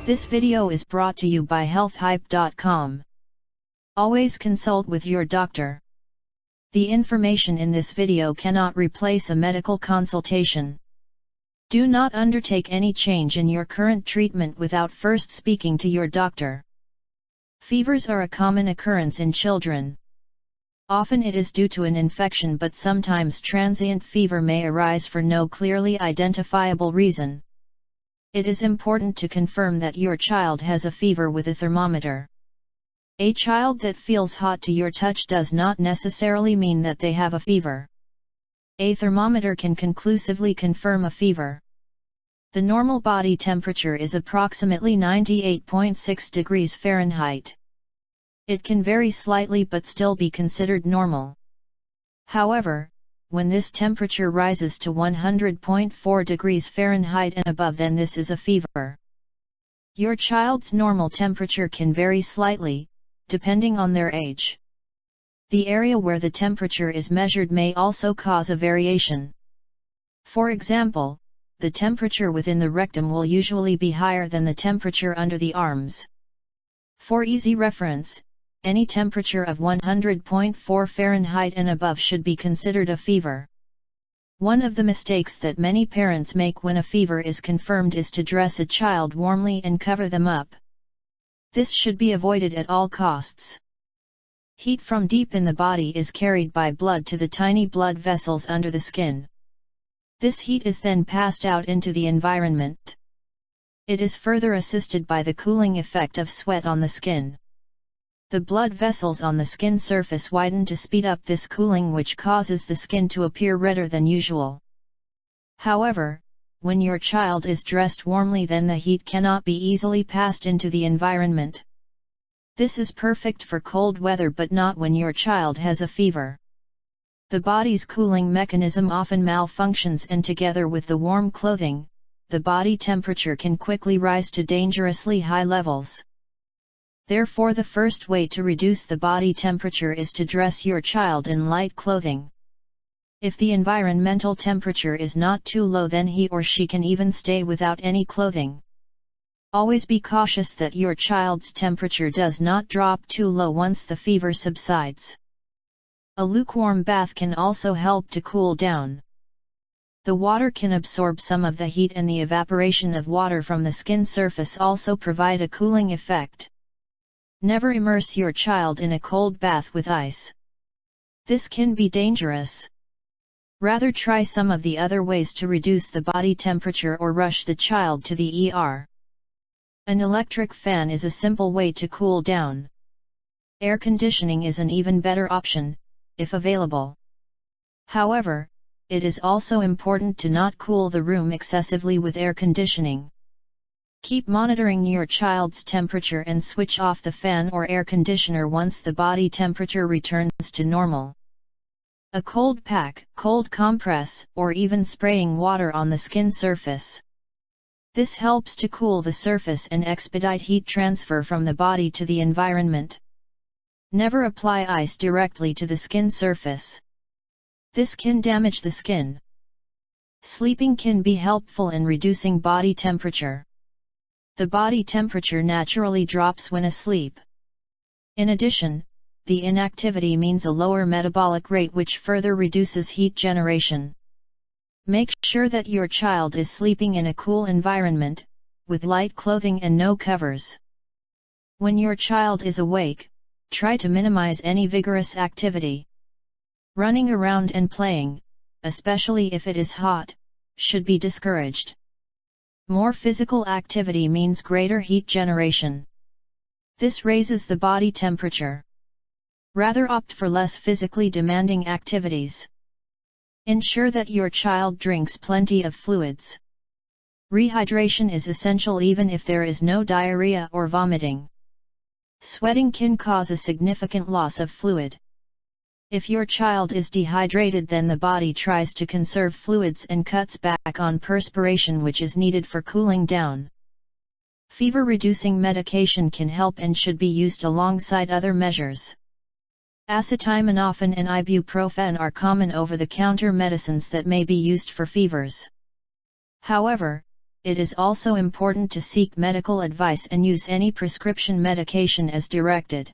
This video is brought to you by healthhype.com. Always consult with your doctor. The information in this video cannot replace a medical consultation. Do not undertake any change in your current treatment without first speaking to your doctor. Fevers are a common occurrence in children. Often it is due to an infection, but sometimes transient fever may arise for no clearly identifiable reason. It is important to confirm that your child has a fever with a thermometer. A child that feels hot to your touch does not necessarily mean that they have a fever. A thermometer can conclusively confirm a fever. The normal body temperature is approximately 98.6 degrees Fahrenheit. It can vary slightly but still be considered normal. However, when this temperature rises to 100.4 degrees Fahrenheit and above, then this is a fever. Your child's normal temperature can vary slightly, depending on their age. The area where the temperature is measured may also cause a variation. For example, the temperature within the rectum will usually be higher than the temperature under the arms. For easy reference, any temperature of 100.4 Fahrenheit and above should be considered a fever. One of the mistakes that many parents make when a fever is confirmed is to dress a child warmly and cover them up. This should be avoided at all costs. Heat from deep in the body is carried by blood to the tiny blood vessels under the skin. This heat is then passed out into the environment. It is further assisted by the cooling effect of sweat on the skin. The blood vessels on the skin surface widen to speed up this cooling, which causes the skin to appear redder than usual. However, when your child is dressed warmly, then the heat cannot be easily passed into the environment. This is perfect for cold weather, but not when your child has a fever. The body's cooling mechanism often malfunctions, and together with the warm clothing, the body temperature can quickly rise to dangerously high levels. Therefore, the first way to reduce the body temperature is to dress your child in light clothing. If the environmental temperature is not too low, then he or she can even stay without any clothing. Always be cautious that your child's temperature does not drop too low once the fever subsides. A lukewarm bath can also help to cool down. The water can absorb some of the heat, and the evaporation of water from the skin surface also provide a cooling effect. Never immerse your child in a cold bath with ice. This can be dangerous. Rather, try some of the other ways to reduce the body temperature or rush the child to the ER. An electric fan is a simple way to cool down. Air conditioning is an even better option, if available. However, it is also important to not cool the room excessively with air conditioning. Keep monitoring your child's temperature and switch off the fan or air conditioner once the body temperature returns to normal. A cold pack, cold compress, or even spraying water on the skin surface. This helps to cool the surface and expedite heat transfer from the body to the environment. Never apply ice directly to the skin surface. This can damage the skin. Sleeping can be helpful in reducing body temperature. The body temperature naturally drops when asleep. In addition, the inactivity means a lower metabolic rate, which further reduces heat generation. Make sure that your child is sleeping in a cool environment, with light clothing and no covers. When your child is awake, try to minimize any vigorous activity. Running around and playing, especially if it is hot, should be discouraged. More physical activity means greater heat generation. This raises the body temperature. Rather opt for less physically demanding activities. Ensure that your child drinks plenty of fluids. Rehydration is essential even if there is no diarrhea or vomiting. Sweating can cause a significant loss of fluid. If your child is dehydrated, then the body tries to conserve fluids and cuts back on perspiration, which is needed for cooling down. Fever-reducing medication can help and should be used alongside other measures. Acetaminophen and ibuprofen are common over-the-counter medicines that may be used for fevers. However, it is also important to seek medical advice and use any prescription medication as directed.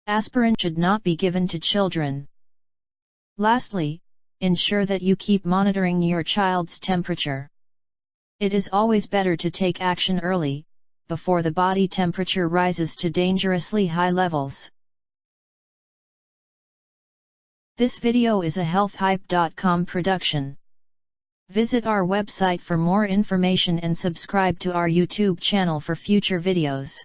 Aspirin should not be given to children. Lastly, ensure that you keep monitoring your child's temperature. It is always better to take action early, before the body temperature rises to dangerously high levels. This video is a healthhype.com production. Visit our website for more information and subscribe to our YouTube channel for future videos.